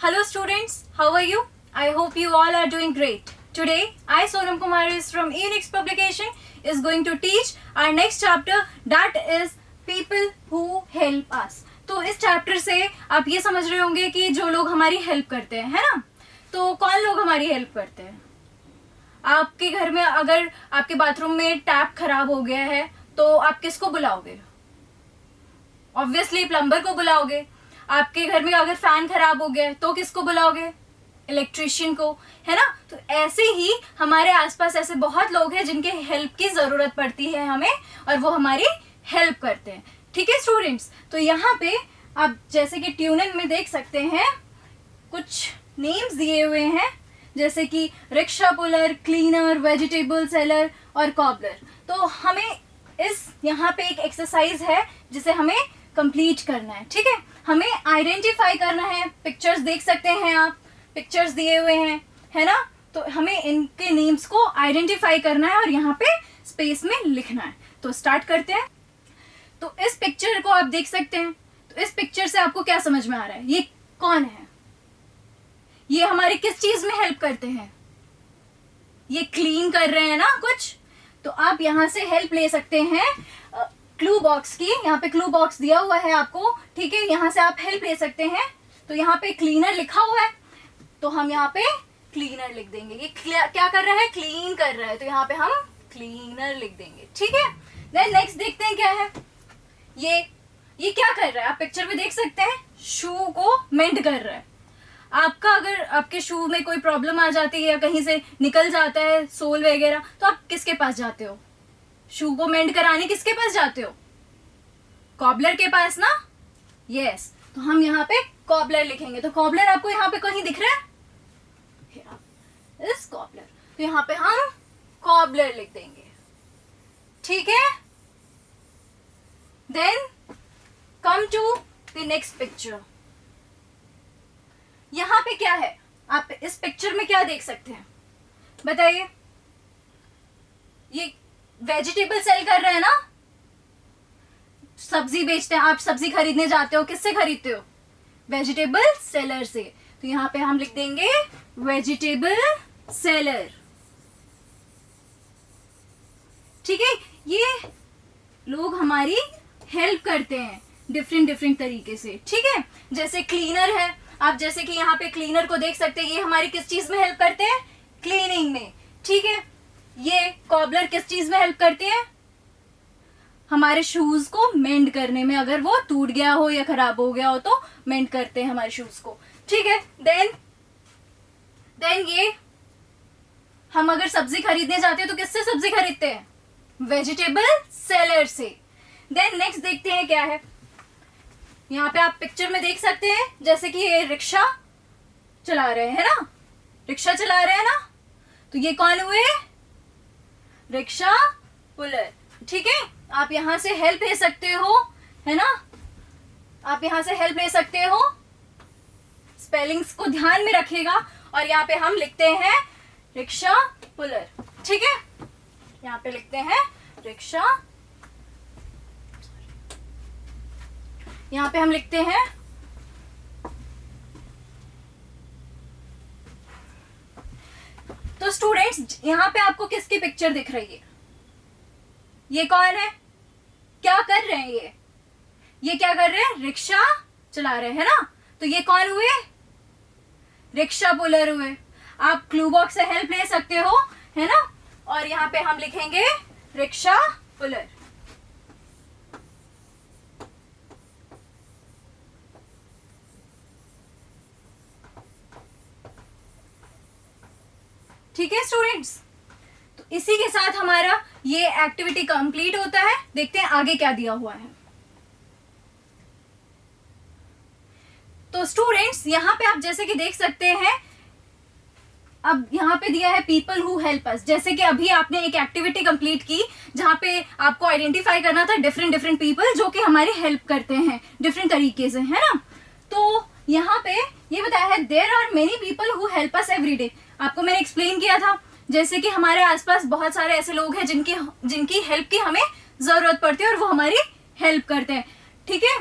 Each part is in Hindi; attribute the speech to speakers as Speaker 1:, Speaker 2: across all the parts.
Speaker 1: Hello students, how are you? I hope you all are doing great. Today, I Sonam Kumar is from Unix Publication is going to teach our next chapter that is people who help us. तो इस चैप्टर से आप ये समझ रहे होंगे कि जो लोग हमारी हेल्प करते हैं, है ना? तो कौन लोग हमारी हेल्प करते हैं? आपके घर में अगर आपके बाथरूम में टैप खराब हो गया है तो आप किसको बुलाओगे? ऑब्वियसली प्लम्बर को बुलाओगे. आपके घर में अगर फैन खराब हो गया तो किसको बुलाओगे? इलेक्ट्रिशियन को, है ना? तो ऐसे ही हमारे आसपास ऐसे बहुत लोग हैं जिनके हेल्प की जरूरत पड़ती है हमें और वो हमारी हेल्प करते हैं. ठीक है स्टूडेंट्स, तो यहाँ पे आप जैसे कि ट्यूनन में देख सकते हैं कुछ नेम्स दिए हुए हैं जैसे कि rickshaw puller, cleaner, vegetable seller और कॉबलर. तो हमें इस यहाँ पे एक एक्सरसाइज है जिसे हमें कंप्लीट करना है. ठीक है, हमें आइडेंटिफाई करना है. पिक्चर्स देख सकते हैं आप, पिक्चर्स दिए हुए हैं, है ना? तो हमें इनके नेम्स को आइडेंटिफाई करना है और यहाँ पे स्पेस में लिखना है. तो स्टार्ट करते हैं. तो इस पिक्चर को आप देख सकते हैं. तो इस पिक्चर से आपको क्या समझ में आ रहा है? ये कौन है? ये हमारी किस चीज में हेल्प करते हैं? ये क्लीन कर रहे हैं ना कुछ. तो आप यहाँ से हेल्प ले सकते हैं क्लू बॉक्स की. यहाँ पे क्लू बॉक्स दिया हुआ है आपको. ठीक है, यहाँ से आप हेल्प ले सकते हैं. तो यहाँ पे क्लीनर लिखा हुआ है तो हम यहाँ पे क्लीनर लिख देंगे. ये क्या कर रहा है? क्लीन कर रहा है, तो यहाँ पे हम क्लीनर लिख देंगे. ठीक है, देन नेक्स्ट देखते हैं क्या है. ये क्या कर रहा है? आप पिक्चर में देख सकते हैं शू को मेंड कर रहा है. आपका अगर आपके शू में कोई प्रॉब्लम आ जाती है या कहीं से निकल जाता है सोल वगैरह तो आप किसके पास जाते हो? शू को मेंड कराने किसके पास जाते हो? कॉबलर के पास ना. यस, तो हम यहाँ पे कॉबलर लिखेंगे. तो कॉबलर आपको यहाँ पे कहीं दिख रहा है? इस कॉबलर, तो यहाँ पे हम कॉबलर लिख देंगे. ठीक है, then come to the next picture. यहाँ पे क्या है? आप इस पिक्चर में क्या देख सकते हैं बताइए? ये वेजिटेबल सेल कर रहे हैं ना. सब्जी बेचते हैं. आप सब्जी खरीदने जाते हो, किससे खरीदते हो? वेजिटेबल सेलर से. तो यहाँ पे हम लिख देंगे वेजिटेबल सेलर. ठीक है, ये लोग हमारी हेल्प करते हैं डिफरेंट तरीके से. ठीक है, जैसे क्लीनर है. आप जैसे कि यहाँ पे क्लीनर को देख सकते हैं. ये हमारी किस चीज में हेल्प करते हैं? क्लीनिंग में. ठीक है, ये कॉबलर किस चीज में हेल्प करते हैं? हमारे शूज को मेंड करने में. अगर वो टूट गया हो या खराब हो गया हो तो मेंड करते हैं हमारे शूज को. ठीक है, देन ये हम अगर सब्जी खरीदने जाते हैं तो किससे सब्जी खरीदते हैं? वेजिटेबल सेलर से. देन नेक्स्ट देखते हैं क्या है. यहाँ पे आप पिक्चर में देख सकते हैं जैसे कि ये रिक्शा चला रहे हैं ना. रिक्शा चला रहे हैं ना. तो ये कौन हुए? Rickshaw puller. ठीक है, आप यहाँ से हेल्प ले सकते हो, है ना? आप यहाँ से हेल्प ले सकते हो. स्पेलिंग्स को ध्यान में रखिएगा. और यहाँ पे हम लिखते हैं रिक्शा पुलर. ठीक है, यहाँ पे लिखते हैं रिक्शा. यहाँ पे हम लिखते हैं तो स्टूडेंट्स यहाँ पे आपको किसकी पिक्चर दिख रही है? ये कौन है? क्या कर रहे हैं? ये क्या कर रहे हैं? रिक्शा चला रहे हैं ना. तो ये कौन हुए? रिक्शा पुलर हुए. आप क्लू बॉक्स से हेल्प ले सकते हो, है ना? और यहाँ पे हम लिखेंगे रिक्शा पुलर. ठीक है स्टूडेंट्स, तो इसी के साथ हमारा ये एक्टिविटी कंप्लीट होता है. देखते हैं आगे क्या दिया हुआ है. तो स्टूडेंट्स यहाँ पे आप जैसे कि देख सकते हैं अब यहाँ पे दिया है पीपल हु हेल्प अस. जैसे कि अभी आपने एक एक्टिविटी कंप्लीट की जहाँ पे आपको आइडेंटिफाई करना था डिफरेंट पीपल जो कि हमारी हेल्प करते हैं डिफरेंट तरीके से, है ना? तो यहाँ पे ये बताया है there are many people who help us every day. आपको मैंने एक्सप्लेन किया था जैसे कि हमारे आसपास बहुत सारे ऐसे लोग हैं जिनकी हेल्प की हमें जरूरत पड़ती है और वो हमारी हेल्प करते हैं. ठीक है,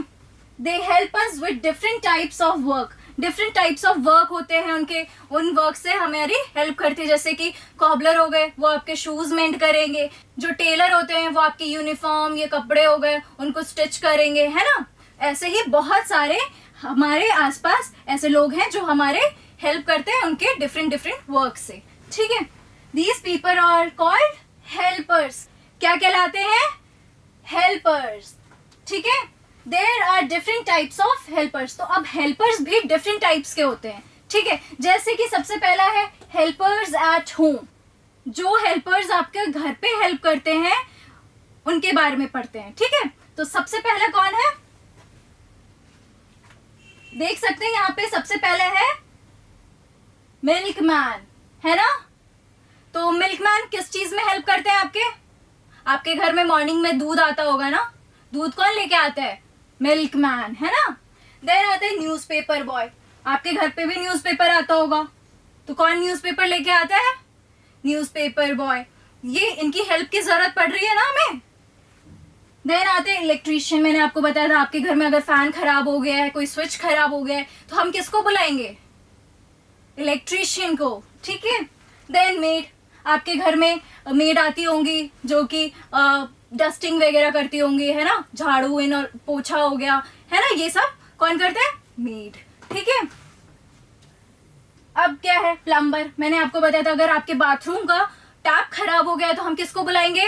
Speaker 1: they help us with different types of work. Different types of work होते हैं उनके, उन वर्क से हमारी हेल्प करती है। जैसे कि कॉबलर हो गए, वो आपके शूज मेंट करेंगे। जो टेलर होते हैं वो आपके यूनिफॉर्म, ये कपड़े हो गए, उनको स्टिच करेंगे, है ना। ऐसे ही बहुत सारे हमारे आसपास ऐसे लोग हैं जो हमारे हेल्प करते हैं उनके डिफरेंट डिफरेंट वर्क से, ठीक है। These people are called helpers. क्या कहलाते हैं? हेल्पर्स, ठीक है। There are different types of helpers. तो अब हेल्पर्स भी डिफरेंट टाइप्स के होते हैं, ठीक है। जैसे कि सबसे पहला है हेल्पर्स एट होम। जो हेल्पर्स आपके घर पे हेल्प करते हैं उनके बारे में पढ़ते हैं, ठीक है। तो सबसे पहला कौन है? देख सकते हैं यहाँ पे सबसे पहले है मिल्कमैन, है ना। तो मिल्कमैन किस चीज में हेल्प करते हैं आपके? आपके घर में मॉर्निंग में दूध आता होगा ना, दूध कौन लेके आता है? मिल्कमैन, है ना। देन आता है न्यूज़पेपर बॉय। आपके घर पे भी न्यूज़पेपर आता होगा, तो कौन न्यूज़पेपर लेके आता है? Newspaper boy. ये इनकी हेल्प की जरूरत पड़ रही है ना हमें। देन आते हैं इलेक्ट्रीशियन। मैंने आपको बताया था आपके घर में अगर फैन खराब हो गया है, कोई स्विच खराब हो गया है, तो हम किसको बुलाएंगे? इलेक्ट्रीशियन को, ठीक है। Then maid. आपके घर में मेड आती होंगी जो कि डस्टिंग वगैरह करती होंगी, है ना। झाड़ू इन और पोछा हो गया, है ना, ये सब कौन करते हैं? मेड, ठीक है। अब क्या है? प्लम्बर। मैंने आपको बताया था अगर आपके बाथरूम का टैप खराब हो गया तो हम किसको बुलाएंगे?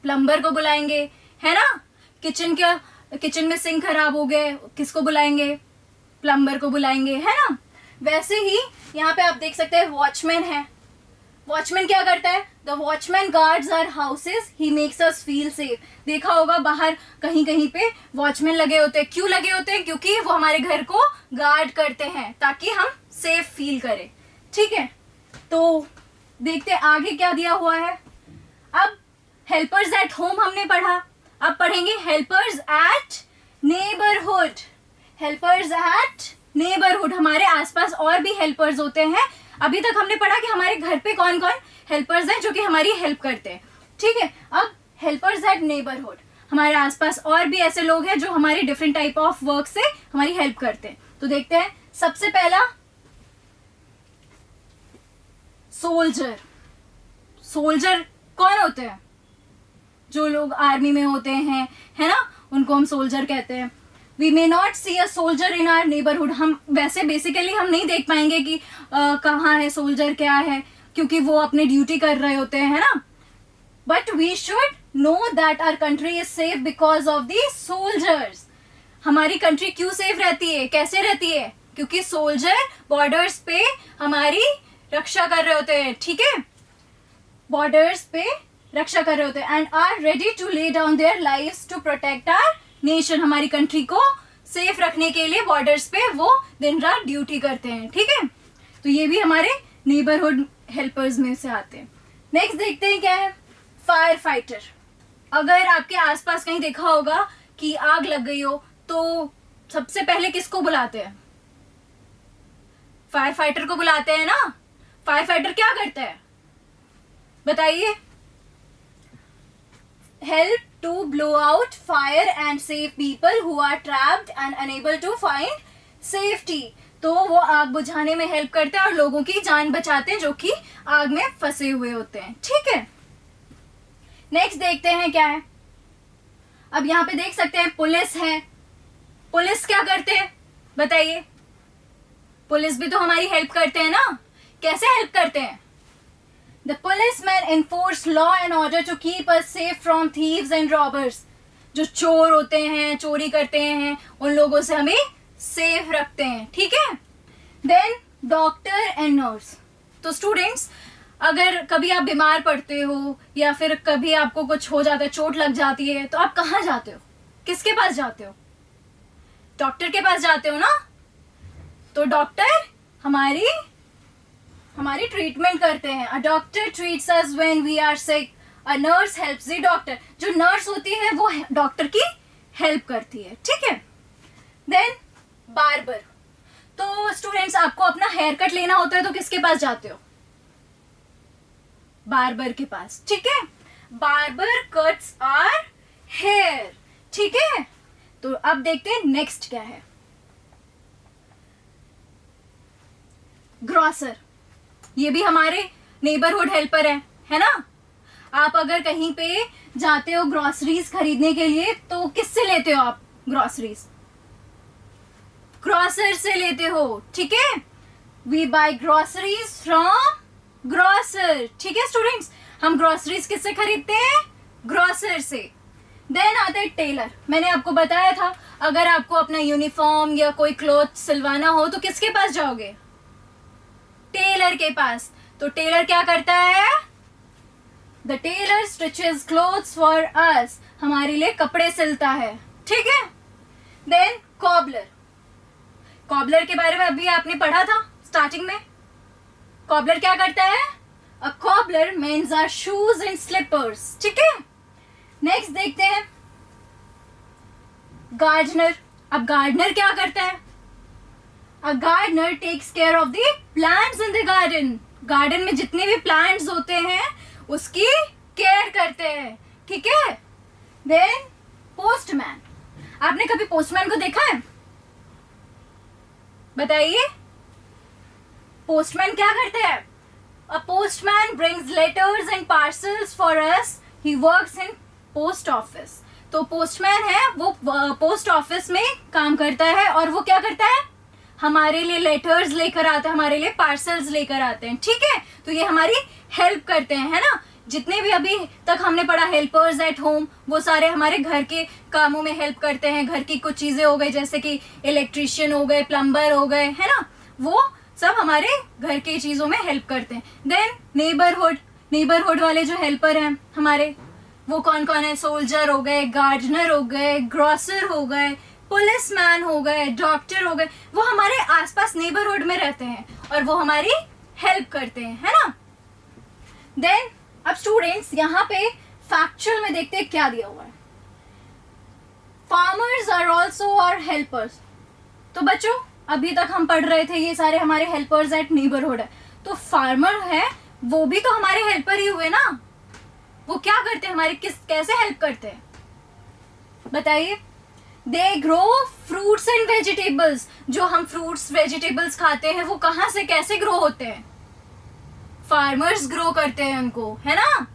Speaker 1: प्लम्बर को बुलाएंगे, है ना। किचन में सिंक खराब हो गए, किसको बुलाएंगे? प्लम्बर को बुलाएंगे, है ना। वैसे ही यहाँ पे आप देख सकते हैं वॉचमैन है। वॉचमैन क्या करता है? The watchman guards our houses, he makes us feel safe. देखा होगा बाहर कहीं कहीं पे वॉचमैन लगे होते हैं। क्यों लगे होते हैं? क्योंकि वो हमारे घर को गार्ड करते हैं ताकि हम सेफ फील करें, ठीक है। तो देखते हैं आगे क्या दिया हुआ है। अब हेल्पर्स एट होम हमने पढ़ा, अब पढ़ेंगे helpers at neighbourhood. Helpers at neighbourhood, हमारे आसपास और भी हेल्पर्स होते हैं। अभी तक हमने पढ़ा कि हमारे घर पे कौन कौन हेल्पर्स हैं जो कि हमारी हेल्प करते हैं, ठीक है। अब हेल्पर्स एट नेबरहुड, हमारे आसपास और भी ऐसे लोग हैं जो हमारी डिफरेंट टाइप ऑफ वर्क से हमारी हेल्प करते हैं। तो देखते हैं सबसे पहला सोल्जर। सोल्जर कौन होते हैं? जो लोग आर्मी में होते हैं, है ना, उनको हम सोल्जर कहते हैं। We may not see a soldier in our neighbourhood. हम वैसे बेसिकली हम नहीं देख पाएंगे कि कहाँ है सोल्जर, क्या है, क्योंकि वो अपने ड्यूटी कर रहे होते हैं, है ना। But we should know that our country is safe because of the soldiers. हमारी कंट्री क्यों सेफ रहती है, कैसे रहती है? क्योंकि सोल्जर बॉर्डर्स पे हमारी रक्षा कर रहे होते हैं, ठीक है। बॉर्डर्स पे रक्षा कर रहे होते हैं and are ready to lay down their lives to protect our nation. हमारी कंट्री को सेफ रखने के लिए बॉर्डर्स पे वो दिन रात ड्यूटी करते हैं, ठीक है। तो ये भी हमारे नेबरहुड हेल्पर्स में से आते हैं। नेक्स्ट देखते हैं क्या है, फायर फाइटर। अगर आपके आसपास कहीं देखा होगा कि आग लग गई हो तो सबसे पहले किसको बुलाते हैं? फायर फाइटर को बुलाते हैं ना। फायर फाइटर क्या करता है बताइए? Help to blow out fire and save people who are trapped and unable to find safety. तो वो आग बुझाने में हेल्प करते हैं और लोगों की जान बचाते हैं जो कि आग में फंसे हुए होते हैं, ठीक है। नेक्स्ट देखते हैं क्या है। अब यहाँ पे देख सकते हैं पुलिस है। पुलिस क्या करते हैं बताइए? पुलिस भी तो हमारी हेल्प करते हैं ना। कैसे हेल्प करते हैं? The policemen enforce law and order to keep us safe from thieves and robbers. जो चोर होते हैं, चोरी करते हैं, उन लोगों से हमें सेफ रखते हैं, ठीक है। Then doctor and nurse. तो स्टूडेंट्स, अगर कभी आप बीमार पड़ते हो या फिर कभी आपको कुछ हो जाता है, चोट लग जाती है, तो आप कहाँ जाते हो? किसके पास जाते हो? डॉक्टर के पास जाते हो ना। तो डॉक्टर हमारी ट्रीटमेंट करते हैं। A doctor treats us when we are sick, a nurse helps the doctor. जो नर्स होती है वो डॉक्टर की हेल्प करती है, ठीक है। Then barber. तो स्टूडेंट्स, आपको अपना हेयर कट लेना होता है तो किसके पास जाते हो? बार्बर के पास, ठीक है। बार्बर कट्स आवर हेयर, ठीक है। तो अब देखते हैं नेक्स्ट क्या है। ग्रॉसर, ये भी हमारे नेबरहुड हेल्पर है ना। आप अगर कहीं पे जाते हो ग्रॉसरीज खरीदने के लिए तो किससे लेते हो आप ग्रॉसरीज? ग्रॉसर से लेते हो, ठीक है। We buy groceries from grocer, ठीक है स्टूडेंट्स। हम ग्रॉसरीज किससे खरीदते हैं? ग्रॉसर से। देन आता है टेलर। मैंने आपको बताया था अगर आपको अपना यूनिफॉर्म या कोई क्लॉथ सिलवाना हो तो किसके पास जाओगे? टेलर के पास। तो टेलर क्या करता है? The tailor stitches clothes for us, हमारे लिए कपड़े सिलता है, ठीक है। Then cobbler. कॉबलर के बारे में अभी आपने पढ़ा था स्टार्टिंग में। कॉबलर क्या करता है? A cobbler mends our shoes and slippers, ठीक है। नेक्स्ट देखते हैं गार्डनर। अब गार्डनर क्या करता है? A gardener takes care of the plants in the garden. Garden में जितने भी प्लांट्स होते हैं उसकी केयर करते हैं, ठीक है। Then postman. आपने कभी पोस्टमैन को देखा है? बताइए, पोस्टमैन क्या करते हैं? अ postman brings letters and parcels for us, he works in post office. तो पोस्टमैन है वो पोस्ट ऑफिस में काम करता है और वो क्या करता है? हमारे लिए लेटर्स लेकर आते हैं, हमारे लिए पार्सल्स लेकर आते हैं, ठीक है। तो ये हमारी हेल्प करते हैं, है ना। जितने भी अभी तक हमने पढ़ा हेल्पर्स एट होम, वो सारे हमारे घर के कामों में हेल्प करते हैं। घर की कुछ चीजें हो गई जैसे कि इलेक्ट्रिशियन हो गए, प्लम्बर हो गए, है ना, वो सब हमारे घर की चीजों में हेल्प करते हैं। Then neighbourhood. नेबरहुड वाले जो हेल्पर हैं हमारे, वो कौन कौन है? सोल्जर हो गए, गार्डनर हो गए, ग्रॉसर हो गए, पुलिसमैन हो गए, डॉक्टर हो गए। वो हमारे आसपास नेबरहुड में रहते हैं और वो हमारी हेल्प करते हैं, है ना। देन अब स्टूडेंट्स यहाँ पे फैक्चुअल में देखते हैं क्या दिया हुआ है। Farmers are also our helpers. तो बच्चों अभी तक हम पढ़ रहे थे ये सारे हमारे हेल्पर्स एट नेबरहुड है। तो फार्मर है वो भी तो हमारे हेल्पर ही हुए ना। वो क्या करते हैं हमारे, कैसे हेल्प करते हैं बताइए? दे ग्रो फ्रूट्स एंड वेजिटेबल्स। जो हम फ्रूट्स वेजिटेबल्स खाते हैं वो कहाँ से कैसे ग्रो होते हैं? फार्मर्स ग्रो करते हैं उनको, है ना।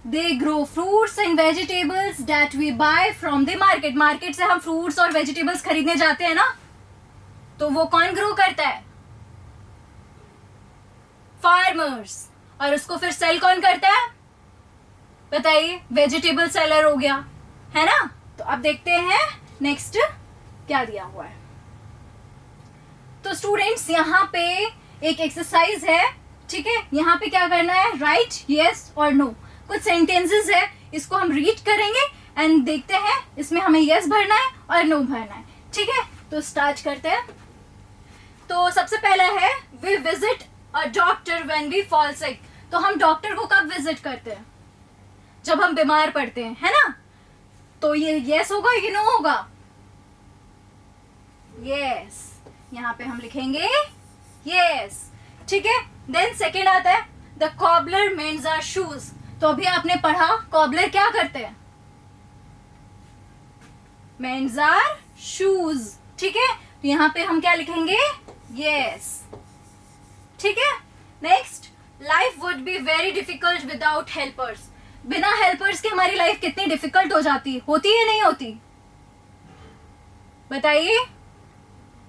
Speaker 1: They grow fruits and vegetables that we buy from the market. Market से हम फ्रूट्स और वेजिटेबल्स खरीदने जाते हैं ना, तो वो कौन ग्रो करता है? फार्मर्स। और उसको फिर सेल कौन करता है बताइए? वेजिटेबल सेलर हो गया, है ना। तो अब देखते हैं नेक्स्ट क्या दिया हुआ है। तो स्टूडेंट्स यहाँ पे एक एक्सरसाइज है, ठीक है। यहाँ पे क्या करना है? राइट यस और नो। कुछ सेंटेंसेस है, इसको हम रीड करेंगे एंड देखते हैं इसमें हमें यस भरना है और नो भरना है, ठीक है। तो स्टार्ट करते हैं। तो सबसे पहला है we visit a doctor when we fall sick. तो हम डॉक्टर को कब विजिट करते हैं? जब हम बीमार पड़ते हैं, है ना। तो ये यस होगा कि नो होगा? यस। यहाँ पे हम लिखेंगे यस, ठीक है। देन सेकेंड आता है द कॉबलर मेंड्स आवर शूज। तो अभी आपने पढ़ा कॉबलर क्या करते हैं? मेंड्स आवर शूज, ठीक है। तो यहाँ पे हम क्या लिखेंगे? यस, ठीक है। Next, life would be very difficult without helpers. बिना हेल्पर्स के हमारी लाइफ कितनी डिफिकल्ट हो जाती, होती है नहीं होती? बताइए।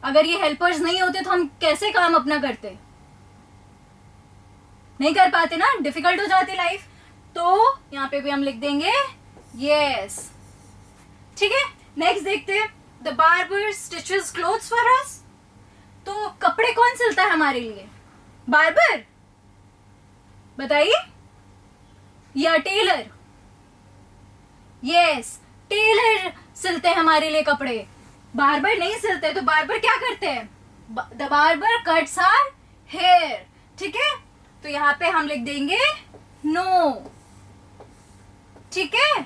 Speaker 1: अगर ये हेल्पर्स नहीं होते तो हम कैसे काम अपना करते? नहीं कर पाते ना, डिफिकल्ट हो जाती लाइफ। तो यहाँ पे भी हम लिख देंगे यस, ठीक है। नेक्स्ट देखते हैं the barber stitches clothes for अस। तो कपड़े कौन सिलता है हमारे लिए? बार्बर बताइए या टेलर? यस, टेलर सिलते हैं हमारे लिए कपड़े, बार्बर नहीं सिलते। तो बार्बर क्या करते हैं? The barber cuts our hair, ठीक है। तो यहाँ पे हम लिख देंगे नो, ठीक है।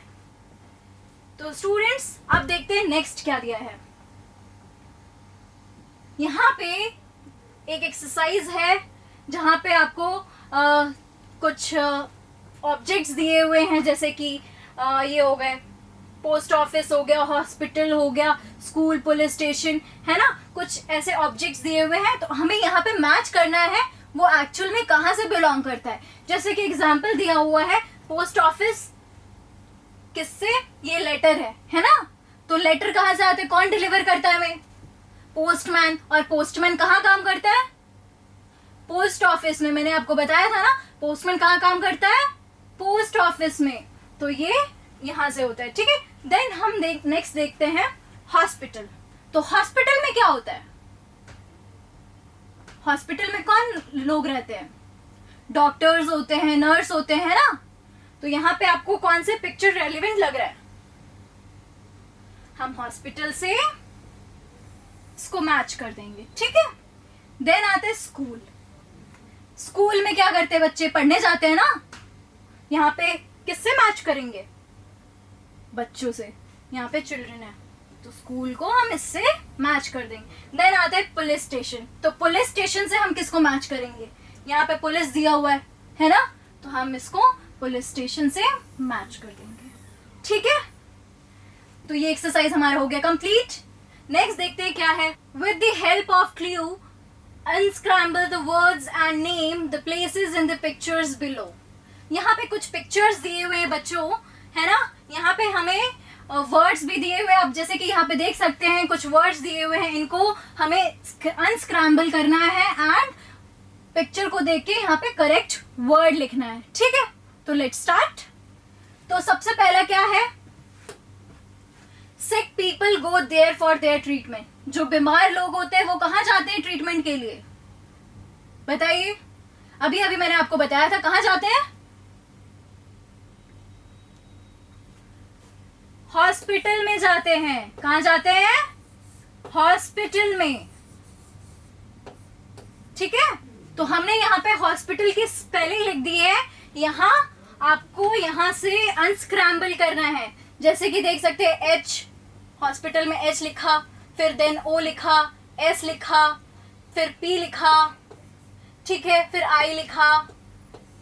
Speaker 1: तो स्टूडेंट्स अब देखते हैं नेक्स्ट क्या दिया है। यहाँ पे एक एक्सरसाइज है जहाँ पे आपको कुछ ऑब्जेक्ट्स दिए हुए हैं, जैसे कि ये हो गए पोस्ट ऑफिस हो गया, हॉस्पिटल हो गया, स्कूल, पुलिस स्टेशन, है ना, कुछ ऐसे ऑब्जेक्ट्स दिए हुए हैं, तो हमें यहाँ पे मैच करना है वो एक्चुअल में कहाँ से बिलोंग करता है। जैसे कि एग्जाम्पल दिया हुआ है पोस्ट ऑफिस, किससे, ये लेटर है ना, तो लेटर कहाँ से आते हैं, कौन डिलीवर करता है हमें, पोस्टमैन। और पोस्टमैन कहाँ काम करता है, पोस्ट ऑफिस में। मैंने आपको बताया था ना, पोस्टमैन कहाँ काम करता है, पोस्ट ऑफिस में। तो ये यहां से होता है, ठीक है। देन हम नेक्स्ट देखते हैं हॉस्पिटल। तो हॉस्पिटल में क्या होता है, हॉस्पिटल में कौन लोग रहते हैं, डॉक्टर्स होते हैं, नर्स होते हैं ना। तो यहाँ पे आपको कौन से पिक्चर रेलिवेंट लग रहा है, हम हॉस्पिटल से इसको मैच कर देंगे, ठीक है। देन आते हैं स्कूल। स्कूल में क्या करते हैं बच्चे, पढ़ने जाते हैं ना, यहाँ पे किससे मैच करेंगे, बच्चों से, यहाँ पे चिल्ड्रन है तो स्कूल को हम इससे मैच कर देंगे। देन आता है पुलिस स्टेशन। तो पुलिस स्टेशन से हम किसको मैच करेंगे, यहाँ पे पुलिस दिया हुआ है ना, तो हम इसको पुलिस स्टेशन से मैच कर देंगे, ठीक है। तो ये एक्सरसाइज हमारा हो गया कंप्लीट। नेक्स्ट देखते हैं क्या है, with the help of clue unscramble the words and name the places in the pictures below। यहाँ पे कुछ पिक्चर्स दिए हुए हैं बच्चों, है ना, यहाँ पे हमें वर्ड्स भी दिए हुए हैं। अब जैसे कि यहाँ पे देख सकते हैं कुछ वर्ड्स दिए हुए हैं, इनको हमें अनस्क्रैम्बल करना है एंड पिक्चर को देख के यहाँ पे करेक्ट वर्ड लिखना है, ठीक है। तो लेट्स स्टार्ट। तो सबसे पहला क्या है, sick people go there for their treatment. जो बीमार लोग होते हैं वो कहाँ जाते हैं ट्रीटमेंट के लिए, बताइए। अभी अभी मैंने आपको बताया था कहाँ जाते हैं, हॉस्पिटल में जाते हैं। कहाँ जाते हैं, हॉस्पिटल में, ठीक है। तो हमने यहाँ पे हॉस्पिटल की स्पेलिंग लिख दी है, यहाँ आपको यहाँ से अनस्क्रैम्बल करना है। जैसे कि देख सकते हैं एच, हॉस्पिटल में एच लिखा, फिर देन ओ लिखा, एस लिखा, फिर पी लिखा, ठीक है, फिर आई लिखा,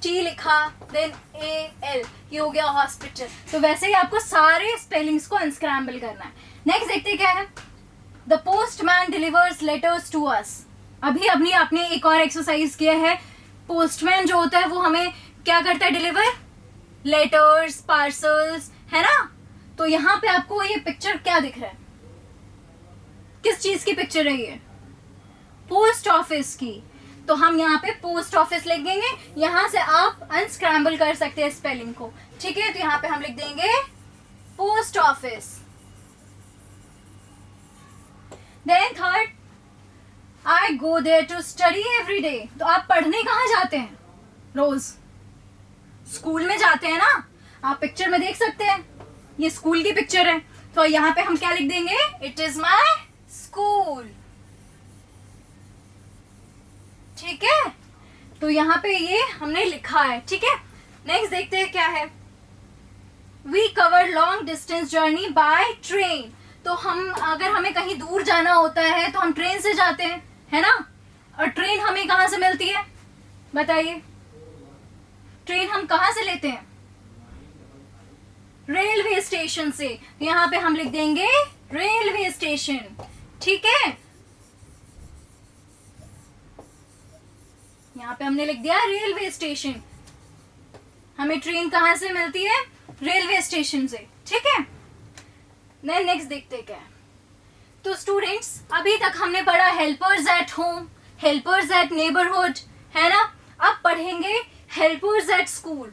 Speaker 1: टी लिखा, देन ए एल, ये हो गया हॉस्पिटल। तो वैसे ही आपको सारे स्पेलिंग्स को अनस्क्रैम्बल करना है। नेक्स्ट देखते हैं क्या है, the postman delivers letters to us. अभी अभी आपने एक और एक्सरसाइज किया है, पोस्टमैन जो होता है वो हमें क्या करता है, डिलीवर लेटर्स, पार्सल्स, है ना। तो यहाँ पे आपको ये पिक्चर क्या दिख रहा है, किस चीज की पिक्चर है ये, पोस्ट ऑफिस की। तो हम यहाँ पे पोस्ट ऑफिस लिख देंगे, यहाँ से आप अनस्क्रैम्बल कर सकते हैं स्पेलिंग को, ठीक है। तो यहाँ पे हम लिख देंगे post office. Then third, I go there to study every day. तो आप पढ़ने कहाँ जाते हैं, रोज स्कूल में जाते हैं ना, आप पिक्चर में देख सकते हैं ये स्कूल की पिक्चर है। तो यहाँ पे हम क्या लिख देंगे, इट इज माई स्कूल, ठीक है। तो यहाँ पे ये हमने लिखा है, ठीक है। नेक्स्ट देखते हैं क्या है, we cover long distance journey by train. तो हम अगर हमें कहीं दूर जाना होता है तो हम ट्रेन से जाते हैं, है ना। और ट्रेन हमें कहाँ से मिलती है, बताइए, ट्रेन हम कहाँ से लेते हैं, रेलवे स्टेशन से। यहाँ पे हम लिख देंगे रेलवे स्टेशन, ठीक है। यहाँ पे हमने लिख दिया रेलवे स्टेशन, हमें ट्रेन कहाँ से मिलती है, रेलवे स्टेशन से, ठीक है। नेक्स्ट देखते हैं क्या है। तो स्टूडेंट्स अभी तक हमने पढ़ा helpers at home, helpers at neighbourhood, है ना। अब पढ़ेंगे हेल्पर्स एट स्कूल।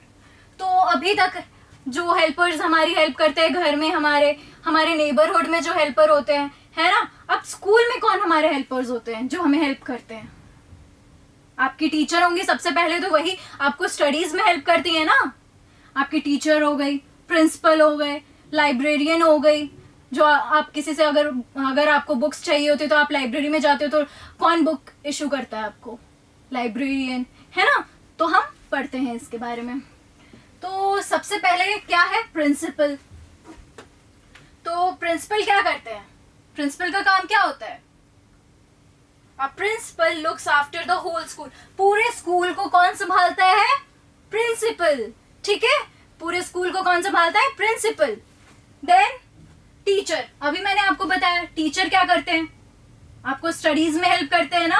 Speaker 1: तो अभी तक जो हेल्पर्स हमारी हेल्प करते हैं घर में, हमारे नेबरहुड में जो हेल्पर होते हैं, है ना। अब स्कूल में कौन हमारे हेल्पर्स होते हैं जो हमें हेल्प करते हैं, आपकी टीचर होंगी सबसे पहले, तो वही आपको स्टडीज में हेल्प करती है ना। आपकी टीचर हो गई, प्रिंसिपल हो गए, लाइब्रेरियन हो गई, जो आप किसी से अगर आपको बुक्स चाहिए होती तो आप लाइब्रेरी में जाते हो, तो कौन बुक इशू करता है आपको, लाइब्रेरियन, है ना। तो हम पढ़ते हैं इसके बारे में। तो सबसे पहले क्या है, प्रिंसिपल। तो प्रिंसिपल क्या करते हैं, प्रिंसिपल का काम क्या होता है, a principal looks after the whole school. पूरे स्कूल को कौन संभालता है, प्रिंसिपल, ठीक है। पूरे स्कूल को कौन संभालता है, प्रिंसिपल। देन टीचर, अभी मैंने आपको बताया टीचर क्या करते हैं, आपको स्टडीज में हेल्प करते हैं ना।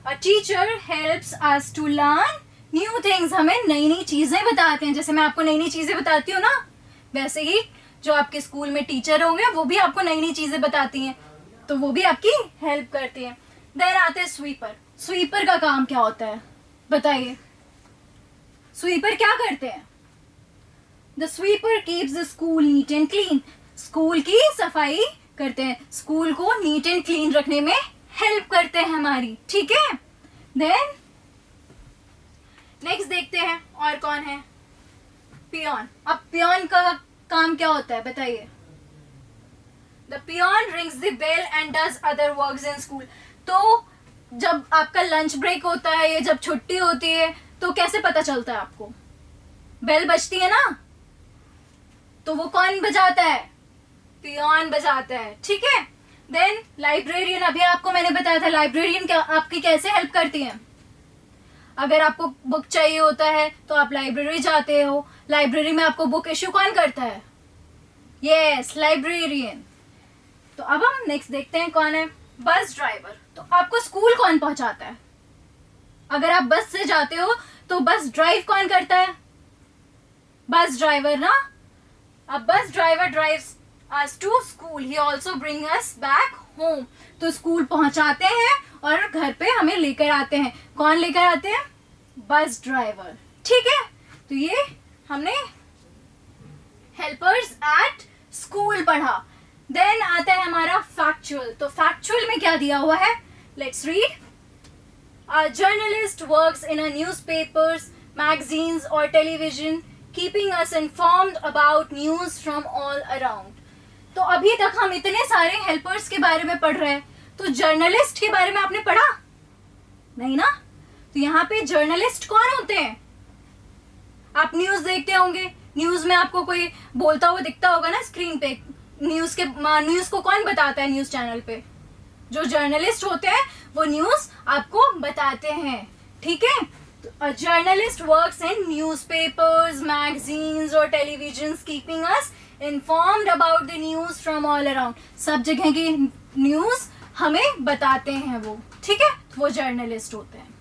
Speaker 1: A teacher helps us to learn new things, हमें नई नई चीजें बताते हैं। जैसे मैं आपको नई नई चीजें बताती हूँ ना, वैसे ही जो आपके स्कूल में टीचर होंगे वो भी आपको नई नई चीजें बताती हैं, तो वो भी आपकी हेल्प करती हैं। देन आते हैं स्वीपर। स्वीपर का काम क्या होता है बताइए, स्वीपर क्या करते हैं? The sweeper keeps the school neat and clean, school की सफाई करते हैं, स्कूल को नीट एंड क्लीन रखने में हेल्प करते हैं हमारी, ठीक है। देन नेक्स्ट देखते हैं और कौन है, पियोन। अब पियोन का काम क्या होता है बताइए? The peon rings the bell and does other works in school. तो जब आपका लंच ब्रेक होता है या जब छुट्टी होती है तो कैसे पता चलता है आपको? बेल बजती है ना, तो वो कौन बजाता है? पियोन बजाता है, ठीक है। देन लाइब्रेरियन, अभी आपको मैंने बताया था लाइब्रेरियन क्या आपकी कैसे हेल्प करती है। अगर आपको बुक चाहिए होता है तो आप लाइब्रेरी जाते हो, लाइब्रेरी में आपको बुक इश्यू कौन करता है? Yes, librarian. तो अब हम नेक्स्ट देखते हैं कौन है, बस ड्राइवर। तो आपको स्कूल कौन पहुंचाता है? अगर आप बस से जाते हो तो बस ड्राइव कौन करता है? बस ड्राइवर ना। अब bus driver drives us to school, he also bring us back home. तो स्कूल पहुंचाते हैं और घर पे हमें लेकर आते हैं। कौन लेकर आते हैं? बस ड्राइवर, ठीक है। तो ये हमने हेल्पर्स एट स्कूल पढ़ा। देन आता है हमारा फैक्चुअल। तो फैक्चुअल में क्या दिया हुआ है, let's read. A journalist works in a newspapers, magazines और television, keeping us informed about news from all around. तो अभी तक हम इतने सारे हेल्पर्स के बारे में पढ़ रहे हैं, तो जर्नलिस्ट के बारे में आपने पढ़ा नहीं ना? तो यहाँ पे जर्नलिस्ट कौन होते हैं? आप न्यूज देखते होंगे, न्यूज में आपको कोई बोलता हुआ दिखता होगा ना स्क्रीन पे। न्यूज को कौन बताता है न्यूज चैनल पे? जो जर्नलिस्ट होते हैं वो न्यूज आपको बताते हैं, ठीक है। A journalist works in newspapers, magazines और televisions, keeping us informed about the news from all around. सब जगह की न्यूज हमें बताते हैं वो, ठीक है। वो जर्नलिस्ट होते हैं,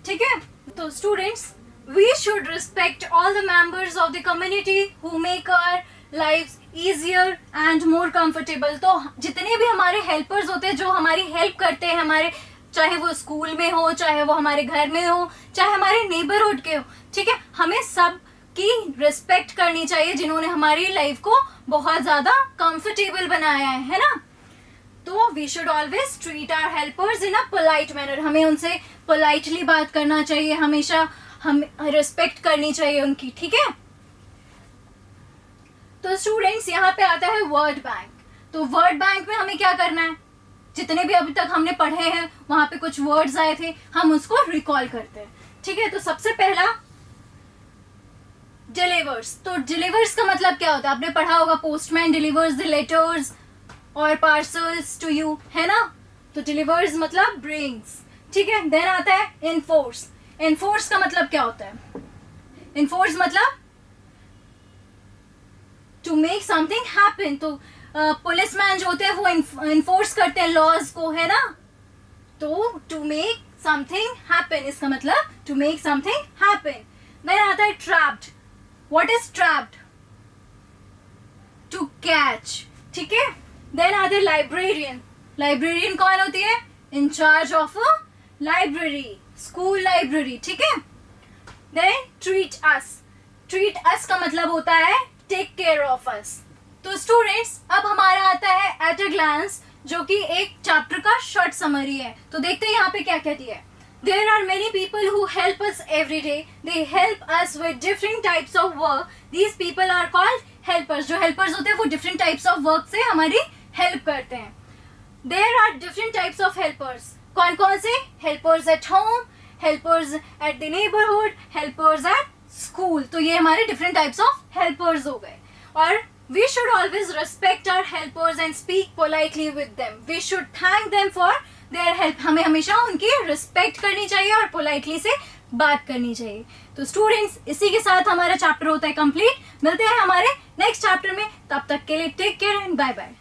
Speaker 1: ठीक है। तो students, we should respect all the members of the community who make our lives easier and more comfortable. तो जितने भी हमारे हेल्पर्स होते हैं जो हमारी हेल्प करते हैं, हमारे चाहे वो स्कूल में हो, चाहे वो हमारे घर में हो, चाहे हमारे नेबरहुड के हो, ठीक है, हमें सब की रिस्पेक्ट करनी चाहिए जिन्होंने हमारी लाइफ को बहुत ज्यादा कंफर्टेबल बनाया है ना। तो we should always treat our helpers in a polite manner, हमें उनसे पोलाइटली बात करना चाहिए, हमेशा हम रिस्पेक्ट करनी चाहिए उनकी, ठीक है। तो स्टूडेंट्स, यहाँ पे आता है वर्ड बैंक। तो वर्ड बैंक में हमें क्या करना है? जितने भी अभी तक हमने पढ़े हैं वहां पे कुछ वर्ड्स आए थे, हम उसको रिकॉल करते हैं, ठीक है। तो सबसे पहला डिलीवर्स। तो डिलीवर्स का मतलब क्या होता है? आपने पढ़ा होगा, पोस्टमैन डिलीवर्स द लेटर्स और पार्सल्स टू यू, है ना। तो डिलीवर्स मतलब ब्रिंग्स, ठीक है। देन आता है इनफोर्स। इनफोर्स का मतलब क्या होता है? इनफोर्स मतलब टू मेक समथिंग हैपन। तो पुलिसमैन जो होते हैं वो इन्फोर्स करते हैं लॉज को, है ना। तो टू मेक समथिंग हैपन, इसका मतलब to make something happen. Then आता है trapped. What is trapped? To catch, ठीक है। देन आता है लाइब्रेरियन। लाइब्रेरियन कौन होती है? In charge of a library, school library, ठीक है। Then treat us. Treat us का मतलब होता है टेक केयर ऑफ अस। तो स्टूडेंट्स, अब हमारा आता है एट अ ग्लांस, जो कि एक चैप्टर का शॉर्ट समरी है। तो देखते हैं यहाँ पे क्या क्या दिया है। There are many people who help us every day. They help us with different types of work. These people are called helpers. जो helpers होते हैं वो different types of work से हमारी help करते हैं। There are different types of helpers. कौन कौन से? Helpers at home, helpers at the neighborhood, helpers at school. तो ये हमारे different types of helpers हो गए। और we should always respect our helpers and speak politely with them. We should thank them for their help. हमें हमेशा उनकी रिस्पेक्ट करनी चाहिए और पोलाइटली से बात करनी चाहिए। तो स्टूडेंट्स, इसी के साथ हमारा चैप्टर होता है कंप्लीट। मिलते हैं हमारे नेक्स्ट चैप्टर में, तब तक के लिए take care and bye bye.